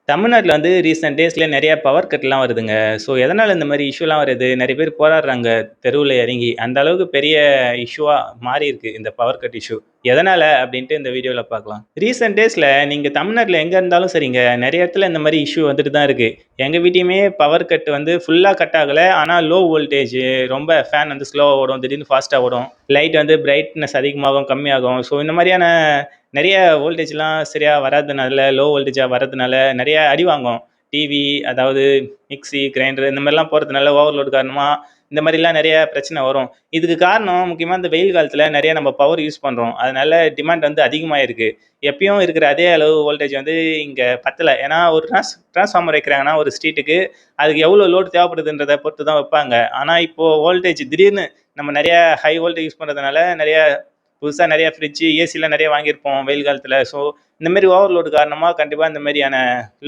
தமிழ்நாட்டுல வந்து ரீசென்ட் டேஸ்ல நெறைய பவர் கட்லாம் வருதுங்க. ஸோ, எதனால இந்த மாரி இஷ்யூலாம் வருது? நெறைய பேர் போராடுறாங்க தெருவுல இறங்கி. அந்த அளவுக்கு பெரிய இஷ்யூவா மாறியிருக்கு இந்த பவர் கட் இஷ்யூ. எதனால அப்டின்ட்டு இந்த வீடியோல பார்க்கலாம். ரீசென்ட் டேஸ்ல நீங்க தமிழ்நாட்டுல எங்க இருந்தாலும் சரிங்க, நெறைய இடத்துல இந்த மாரி இஷ்யூ வந்துட்டு தான் இருக்கு. எங்க வீட்லயுமே பவர் கட் வந்து ஃபுல்லா கட் ஆகல. ஆனா லோ வோல்டேஜ் ரொம்ப ஃபேன் வந்து ஸ்லோவா ஓடும். திடீர்னு ஃபாஸ்ட்டா ஓடும். லைட் வந்து பிரைட்னஸ் அதிகமாகும், கம்மியாகும். ஸோ, இந்த மாரியான நெறைய வோல்டேஜ்லாம் சரியா வராதனால, லோ வோல்டேஜா வரதுனால நெறைய அடி வாங்கும். டிவி, அதாவது மிக்ஸி, கிரைண்டர் இந்த மாரிலாம் போறதுனால ஓவர்லோட் காரணமா இந்த மாரிலாம் நெறைய பிரச்சனை வரும். இதுக்கு காரணம் முக்கியமா இந்த வெயில் காலத்துல நெறைய நம்ம பவர் யூஸ் பண்றோம். அதனால டிமாண்ட் வந்து அதிகமாயிருக்கு. எப்பயும் இருக்கிற அதே அளவு வோல்டேஜ் வந்து இங்க பத்தல. ஏன்னா ஒரு டிரான்ஸ்ஃபார்மர் வைக்கிறாங்கன்னா ஒரு ஸ்ட்ரீட்டுக்கு அதுக்கு எவ்வளோ லோட் தேவைப்படுதுன்றத பொறுத்து தான் வைப்பாங்க. ஆனா இப்போ வோல்டேஜ் திடீர்னு நம்ம நெறைய ஹை வோல்டேஜ் யூஸ் பண்றதுனால நெறைய புதுசா நெறைய ஃப்ரிட்ஜ், ஏசிலாம் நெறைய வாங்கியிருப்போம் வெயில் காலத்துல. ஸோ, இந்த மாரி ஓவர்லோட் காரணமா கண்டிப்பா இந்த மாரியான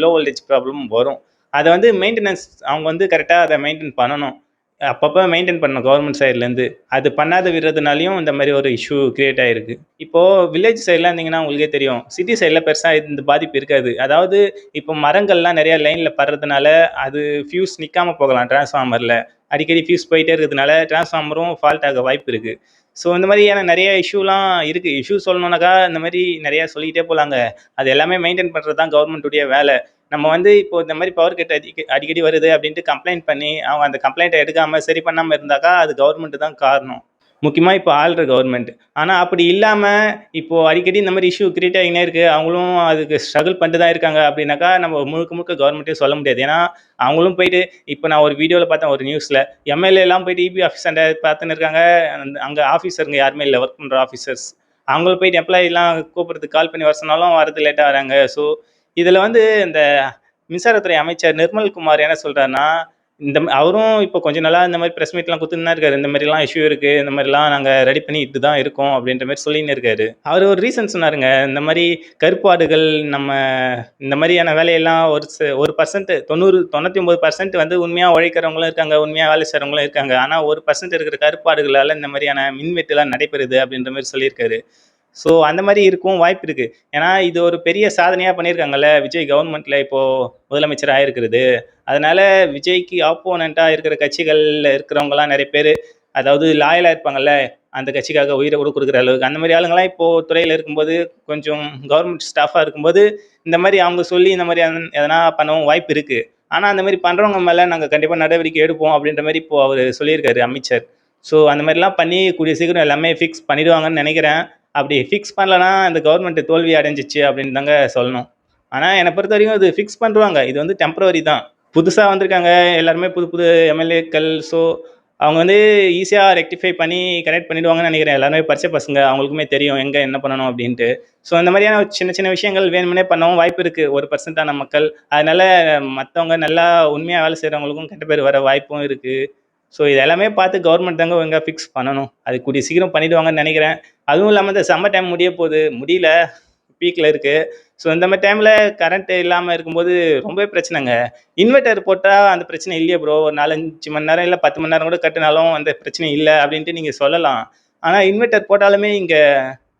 லோ வோல்டேஜ் ப்ராப்ளம் வரும். அத வந்து மெயின்டனன்ஸ் அவங்க வந்து கரெக்ட்டா அத மெயின்டெயின் பண்ணணும். அப்பப்ப மெயின்டெயின் பண்ணணும் கவர்மெண்ட் சைட்லேருந்து. அது பண்ணாத விடுறதுனாலயும் இந்த மாரி ஒரு இஷ்யூ கிரியேட் ஆயிருக்கு. இப்போ வில்லேஜ் சைட்லாம் இருந்தீங்கன்னா உங்களுக்கே தெரியும். சிட்டி சைட்ல பெருசா இந்த பாதிப்பு இருக்காது. அதாவது இப்போ மரங்கள்லாம் நெறைய லைன்ல படுறதுனால அது ஃபியூஸ் நிக்காம போகலாம் டிரான்ஸ்ஃபார்மர்ல. அடிக்கடி ஃபியூஸ் போயிட்டே இருக்கிறதுனால டிரான்ஸ்ஃபார்மரும் ஃபால்ட் ஆக வாய்ப்பு இருக்கு. ஸோ, இந்த மாதிரியான நிறைய இஷ்யூலாம் இருக்கு. இஷ்யூ சொல்லணும்னாக்கா இந்த மாதிரி நிறைய சொல்லிக்கிட்டே போலாங்க. அது எல்லாமே மெயின்டெயின் பண்றது தான் கவர்மெண்ட்டுடைய வேலை. நம்ம வந்து இப்போ இந்த மாதிரி பவர் கட் அடிக்கடி வருது அப்படின்ட்டு கம்ப்ளைண்ட் பண்ணி, அவங்க அந்த கம்ப்ளைண்ட்ட எடுக்காம சரி பண்ணாம இருந்தாக்கா, அது கவர்மெண்ட் தான் காரணம். முக்கியமா இப்போ ஆள்ற கவர்மெண்ட். ஆனா அப்படி இல்லாம, இப்போ அடிக்கடி இந்த மாரி இஷ்யூ கிரியேட் ஆகினே இருக்கு. அவங்களும் அதுக்கு ஸ்ட்ரகிள் பண்ணிட்டு தான் இருக்காங்க அப்படின்னாக்கா, நம்ம முழுக்க முழுக்க கவர்மெண்ட்டே சொல்ல முடியாது. ஏன்னா, அவங்களும் போயிட்டு இப்போ நான் ஒரு வீடியோல பார்த்தேன் ஒரு நியூஸ்ல, எம்எல்ஏலாம் போயிட்டு இபி ஆஃபீஸாண்ட பார்த்துன்னு இருக்காங்க. அங்க ஆஃபீஸருங்க யாருமே இல்ல. ஒர்க் பண்ற ஆஃபீஸர்ஸ். அவங்கள போயிட்டு எம்ப்ளாயிலாம் கூப்பிடுறதுக்கு கால் பண்ணி வர சொன்னாலும் வரது லேட்டா வராங்க. ஸோ, இதுல வந்து இந்த மின்சாரத்துறை அமைச்சர் நிர்மல் குமார் என்ன சொல்றாருன்னா, அவரும் இப்போ கொஞ்ச நாளா இந்த மாரி பிரஸ் மீட்லாம் குடுத்துன்னு தான் இருக்காரு. இந்த மாரிலாம் இஷ்யூ இருக்கு. இந்த மாரிலாம் நாங்க ரெடி பண்ணிட்டு தான் இருக்கோம் அப்படின்ற மாரி சொல்லின்னு இருக்காரு. அவரு ஒரு ரீசன் சொன்னாருங்க. இந்த மாரி கருப்பாடுகள் நம்ம இந்த மாரியான வேலையெல்லாம் ஒரு பெர்சன்ட் 90 99% வந்து உண்மையா உழைக்கிறவங்களும் இருக்காங்க. உண்மையா வேலை செய்றவங்களும் இருக்காங்க. ஆனா 1% இருக்கிற கருப்பாடுகளால இந்த மாரியான மின்வெட்டுலாம் நடைபெறுது அப்படின்ற மாரி சொல்லியிருக்காரு. ஸோ, அந்த மாரி இருக்கும் வாய்ப்பு இருக்கு. ஏன்னா, இது ஒரு பெரிய சாதனையா பண்ணியிருக்காங்கல்ல, விஜய் கவர்மெண்ட்ல இப்போ முதலமைச்சர் ஆயிருக்கிறது. அதனால விஜய்க்கு ஆப்போனன்ட்டா இருக்கிற கட்சிகள்ல இருக்கிறவங்கலாம் நெறைய பேரு, அதாவது லாயலா இருப்பாங்கல்ல, அந்த கட்சிக்காக உயிர கூட குடுக்குற அளவுக்கு, அந்த மாரி ஆளுங்கலாம் இப்போ துறையில இருக்கும்போது, கொஞ்சம் கவர்மெண்ட் ஸ்டாஃபா இருக்கும்போது, இந்த மாரி அவங்க சொல்லி இந்த மாரி எதனா பண்ணவும் வாய்ப்பு இருக்கு. ஆனா, அந்த மாரி பண்றவங்க மேல நாங்க கண்டிப்பா நடவடிக்கை எடுப்போம் அப்படின்ற மாரி இப்போ அவரு சொல்லியிருக்காரு அமைச்சர். ஸோ, அந்த மாரிலாம் பண்ணி கூடிய சீக்கிரம் எல்லாமே ஃபிக்ஸ் பண்ணிடுவாங்கன்னு நெனைக்கிறேன். அப்படி ஃபிக்ஸ் பண்ணலனா, அந்த கவர்மெண்ட் தோல்வி அடைஞ்சிச்சு அப்படின்னு தாங்க சொல்லணும். ஆனா, என்ன பொறுத்தவரைக்கும் இது ஃபிக்ஸ் பண்ணிருவாங்க. இது வந்து டெம்பரவரி தான். புதுசா வந்திருக்காங்க. எல்லாருமே புது புது எம்எல்ஏக்கள். ஸோ, அவங்க வந்து ஈஸியா ரெக்டிஃபை பண்ணி கரெக்ட் பண்ணிடுவாங்கன்னு நெனைக்கிறேன். எல்லாருமே படிச்ச பசங்க. அவங்களுக்குமே தெரியும் எங்க என்ன பண்ணணும் அப்படின்ட்டு. ஸோ, இந்த மாதிரியான சின்ன சின்ன விஷயங்கள் வேணும்னே பண்ணவும் வாய்ப்பு இருக்கு. 1% மக்கள். அதனால மத்தவங்க நல்லா உண்மையா வேலை செய்றவங்களுக்கும் கெட்ட பேர் வர வாய்ப்பும் இருக்கு. ஸோ, இது எல்லாமே பார்த்து கவர்மெண்ட் தாங்க ஒழுங்கா ஃபிக்ஸ் பண்ணணும். அது கூடிய சீக்கிரம் பண்ணிடுவாங்கன்னு நெனைக்கிறேன். அதுவும் இல்லாம இந்த சம்மர் டைம் முடிய போது. முடியல. பீக்ல இருக்கு. ஸோ, இந்த மாரி டைம்ல கரண்ட் இல்லாம இருக்கும்போது ரொம்பவே பிரச்சனைங்க. இன்வெர்டர் போட்டா அந்த பிரச்சனை இல்லையே ப்ரோ. ஒரு 4, 5 மணி நேரம் இல்ல 10 மணி நேரம் கூட கட்டுனாலும் அந்த பிரச்சனை இல்ல அப்டின்ட்டு நீங்க சொல்லலாம். ஆனா இன்வெர்டர் போட்டாலுமே இங்க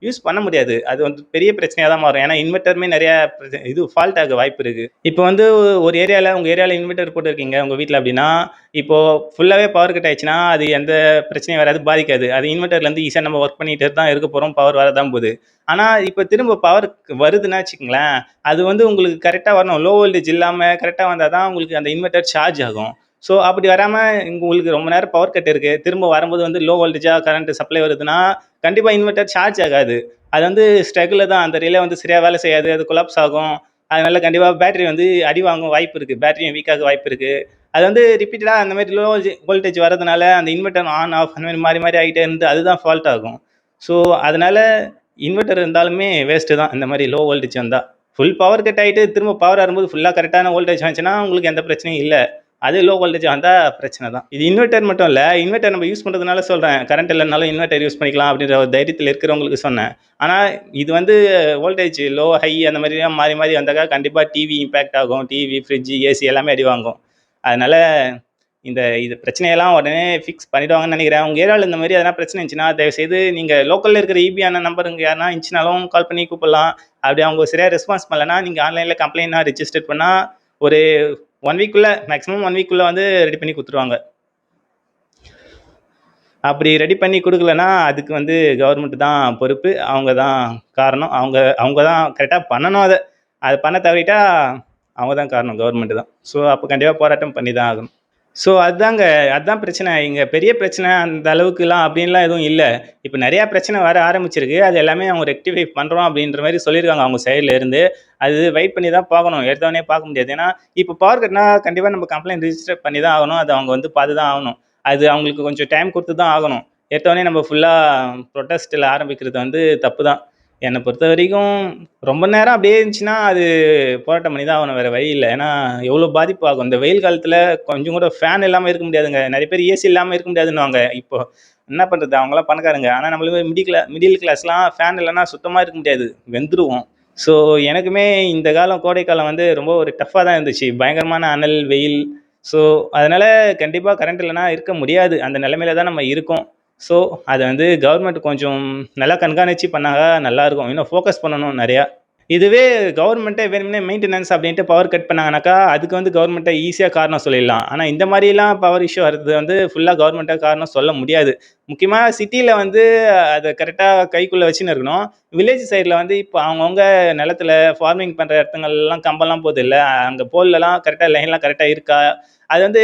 யூஸ் பண்ண முடியாது. அது வந்து பெரிய பிரச்சனையா தான் மாறும். ஏன்னா இன்வெர்டருமே நெறைய இது ஃபால்ட் ஆக வாய்ப்பு இருக்கு. இப்போ வந்து ஒரு ஏரியால உங்க ஏரியால இன்வெர்டர் போட்டுருக்கீங்க உங்க வீட்ல அப்டின்னா, இப்போ ஃபுல்லாவே பவர் கட் ஆயிடுச்சுன்னா, அது எந்த பிரச்சனையும் வராது, பாதிக்காது. அது இன்வெர்டர்லேருந்து ஈஸியா நம்ம ஒர்க் பண்ணிட்டு தான் இருக்க போறோம். பவர் வரதான் போது. ஆனா, இப்ப திரும்ப பவர் வருதுன்னா வச்சுக்கங்களேன், அது வந்து உங்களுக்கு கரெக்ட்டா வரணும். லோ வோல்டேஜ் இல்லாம கரெக்ட்டா வந்தா தான் உங்களுக்கு அந்த இன்வெர்டர் சார்ஜ் ஆகும். ஸோ, அப்படி வராம உங்களுக்கு ரொம்ப நேரம் பவர் கட் இருக்கு. திரும்ப வரும்போது வந்து லோ வோல்டேஜா கரண்ட் சப்ளை வருதுன்னா, கண்டிப்பா இன்வெர்டர் சார்ஜ் ஆகாது. அது வந்து ஸ்ட்ரகுலு தான். அந்த ரிலே வந்து சரியா வேலை செய்யாது. அது கொலாப்ஸ் ஆகும். அதனால கண்டிப்பா பேட்டரி வந்து அடி வாங்க வாய்ப்பு இருக்கு. பேட்டரியும் வீக் ஆக வாய்ப்பு இருக்கு. அது வந்து ரிப்பீட்டடா அந்த மாரி லோ வோல்டேஜ் வரதுனால, அந்த இன்வெர்டர் ஆன், ஆஃப் அந்த மாரி மாறி மாறி ஆயிட்டே இருந்து அதுதான் ஃபால்ட் ஆகும். ஸோ, அதனால இன்வெர்டர் இருந்தாலுமே வேஸ்ட்டு தான். இந்த மாரி லோ வோல்டேஜ் வந்தா. ஃபுல் பவர் கட் ஆயிட்டு திரும்ப பவர் வரும்போது ஃபுல்லா கரெக்ட்டான வோல்டேஜ் வந்துச்சுன்னா, உங்களுக்கு எந்த பிரச்சனையும் இல்ல. அதே லோ வோல்டேஜ் வந்தா பிரச்சனை தான். இது இன்வெர்டர் மட்டும் இல்ல. இன்வெர்டர் நம்ம யூஸ் பண்றதுனால சொல்றேன். கரண்ட் இல்லனாலும் இன்வெர்டர் யூஸ் பண்ணிக்கலாம் அப்படின்ற ஒரு தைரியத்தில இருக்கிறவங்களுக்கு சொன்னேன். ஆனா, இது வந்து வோல்டேஜ் லோ, ஹை அந்த மாரிலாம் மாறி மாறி வந்தாக்கா கண்டிப்பா டிவி இம்பாக்ட் ஆகும். டிவி, ஃப்ரிட்ஜ், ஏசி எல்லாமே அடி வாங்கும். அதனால இது பிரச்சனையெல்லாம் உடனே ஃபிக்ஸ் பண்ணிடுவாங்கன்னு நெனைக்கிறேன். உங்க ஏரியால இந்த மாரி எதனா பிரச்சனை இருந்துச்சுன்னா, தயவுசெய்து நீங்க லோக்கல்ல இருக்கிற ஈபி அண்ணன் நம்பருங்க யாருனா இருந்துச்சுனாலும் கால் பண்ணி கூப்பிடலாம். அப்படி அவங்க சரியாக ரெஸ்பான்ஸ் பண்ணலன்னா நீங்கள் ஆன்லைனில் கம்ப்ளைண்ட்னா ரிஜிஸ்டர் பண்ணால் ஒரு 1 வீக்குள்ளே மேக்ஸிமம் 1 வீக்குள்ளே வந்து ரெடி பண்ணி கொடுத்துருவாங்க. அப்படி ரெடி பண்ணி கொடுக்கலன்னா அதுக்கு வந்து கவர்மெண்ட் தான் பொறுப்பு, அவங்க தான் காரணம். அவங்க தான் கரெக்டாக பண்ணணும். அதை பண்ண தவறிட்டா அவங்க தான் காரணம், கவர்மெண்ட் தான். ஸோ அப்போ கண்டிப்பாக போராட்டம் பண்ணி தான் ஆகணும். ஸோ அதுதான் பிரச்சனை. இங்கே பெரிய பிரச்சனை அந்த அளவுக்குலாம் அப்படின்லாம் எதுவும் இல்லை. இப்போ நிறையா பிரச்சனை வர ஆரம்பிச்சிருக்கு. அது எல்லாமே அவங்க ரெக்டிஃபை பண்ணுறோம் அப்படின்ற மாதிரி சொல்லியிருக்காங்க அவங்க சைடில் இருந்து. அது வெயிட் பண்ணி தான் பார்க்கணும், எடுத்தவொடனே பார்க்க முடியாது. ஏன்னா இப்போ பவர் கட்னா கண்டிப்பாக நம்ம கம்ப்ளைண்ட் ரிஜிஸ்டர் பண்ணி தான் ஆகணும். அது அவங்க வந்து பார்த்து தான் ஆகணும். அது அவங்களுக்கு கொஞ்சம் டைம் கொடுத்து தான் ஆகணும். எடுத்தவொடனே நம்ம ஃபுல்லாக ப்ரொட்டஸ்ட்டில் ஆரம்பிக்கிறது வந்து தப்பு தான். என்னை பொறுத்த வரைக்கும் ரொம்ப நேரம் அப்படியே இருந்துச்சுன்னா அது போராட்டம் பண்ணி தான் ஆகணும், வேறு வழி இல்லை. ஏன்னா எவ்வளோ பாதிப்பு ஆகும். இந்த வெயில் காலத்தில் கொஞ்சம் கூட ஃபேன் இல்லாமல் இருக்க முடியாதுங்க. நிறைய பேர் ஏசி இல்லாமல் இருக்க முடியாதுன்னுவாங்க. இப்போ என்ன பண்ணுறது, அவங்களாம் பணக்காரங்க. ஆனால் நம்மளுக்கு மிடில் கிளாஸ்லாம் ஃபேன் இல்லைன்னா சுத்தமாக இருக்க முடியாது, வெந்துருவோம். ஸோ எனக்குமே இந்த காலம் கோடை காலம் வந்து ரொம்ப ஒரு டஃப்பாக தான் இருந்துச்சு. பயங்கரமான அனல் வெயில். ஸோ அதனால் கண்டிப்பாக கரண்ட் இல்லைனா இருக்க முடியாது. அந்த நிலைமையில தான் நம்ம இருக்கோம். ஸோ அதை வந்து கவர்மெண்ட் கொஞ்சம் நல்லா கண்காணித்து பண்ணாங்க நல்லாயிருக்கும். இன்னும் ஃபோக்கஸ் பண்ணணும் நிறையா. இதுவே கவர்மெண்ட்டே வேணும்னே மெயின்டெனன்ஸ் அப்படின்ட்டு பவர் கட் பண்ணாங்கனாக்கா அதுக்கு வந்து கவர்மெண்ட்டை ஈஸியாக காரணம் சொல்லிடலாம். ஆனால் இந்த மாதிரிலாம் பவர் இஷ்யூ வர்றது வந்து ஃபுல்லாக கவர்மெண்ட்டாக காரணம் சொல்ல முடியாது. முக்கியமாக சிட்டியில் வந்து அதை கரெக்டாக கைக்குள்ளே வச்சுன்னு இருக்கணும். வில்லேஜ் சைடில் வந்து இப்போ அவங்கவுங்க நிலத்துல ஃபார்மிங் பண்ணுற இடத்துங்கள்லாம் கம்பெல்லாம் போகுது இல்லை, அங்கே போல்லலாம் கரெக்டாக லைன்லாம் கரெக்டாக இருக்கா, அது வந்து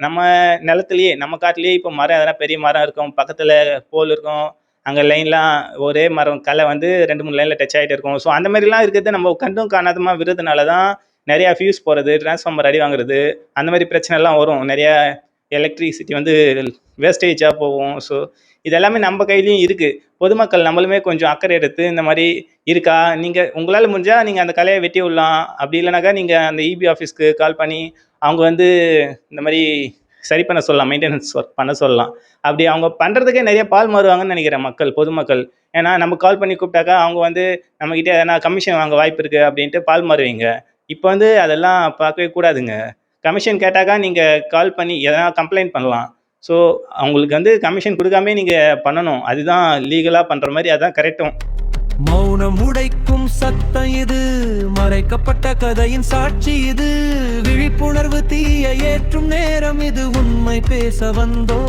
நம்ம நிலத்துலேயே நம்ம காட்டிலேயே இப்போ மரம் எதனா பெரிய மரம் இருக்கும், பக்கத்தில் போல் இருக்கும், அங்கே லைன்லாம் ஒரே மரம் களை வந்து 2-3 லைனில் டச் ஆகிட்டு இருக்கும். ஸோ அந்த மாதிரிலாம் இருக்கிறது நம்ம கண்டும் காணாதமாக விடுறதுனால தான் நிறையா ஃபியூஸ் போகிறது, டிரான்ஸ்ஃபார்மர் அடி வாங்குறது, அந்த மாதிரி பிரச்சனைலாம் வரும். நிறையா எலக்ட்ரிசிட்டி வந்து வேஸ்டேஜாக போகும். ஸோ இது எல்லாமே நம்ம கையிலையும் இருக்குது. பொதுமக்கள் நம்மளுமே கொஞ்சம் அக்கறை எடுத்து இந்த மாதிரி இருக்கா, நீங்கள் உங்களால் முடிஞ்சால் நீங்கள் அந்த கலையை வெட்டி விடலாம். அப்படி இல்லைனாக்கா நீங்கள் அந்த இபி ஆஃபீஸ்க்கு கால் பண்ணி அவங்க வந்து இந்த மாதிரி சரி பண்ண சொல்லலாம், மெயின்டெனன்ஸ் ஒர்க் பண்ண சொல்லலாம். அப்படி அவங்க பண்ணுறதுக்கே நிறைய பால் மாறுவாங்கன்னு நினைக்கிறேன் பொதுமக்கள். ஏன்னா நம்ம கால் பண்ணி கூப்பிட்டாக்கா அவங்க வந்து நம்மக்கிட்ட எதனா கமிஷன் வாங்க வாய்ப்பு இருக்குது அப்படின்ட்டு பால் மாறுவீங்க. இப்போ வந்து அதெல்லாம் பார்க்கவே கூடாதுங்க. கமிஷன் கேட்டாக்கா நீங்கள் கால் பண்ணி எதனா கம்ப்ளைண்ட் பண்ணலாம். ஸோ அவங்களுக்கு வந்து கமிஷன் கொடுக்காமே நீங்கள் பண்ணணும். அதுதான் லீகலாக பண்ணுற மாதிரி, அதுதான் கரெக்டும். மௌனம் உடைக்கும் சத்தம் இது, மறைக்கப்பட்ட கதையின் சாட்சி இது, விழிப்புணர்வு தீய ஏற்றும் நேரம் இது, உண்மை பேச வந்தோ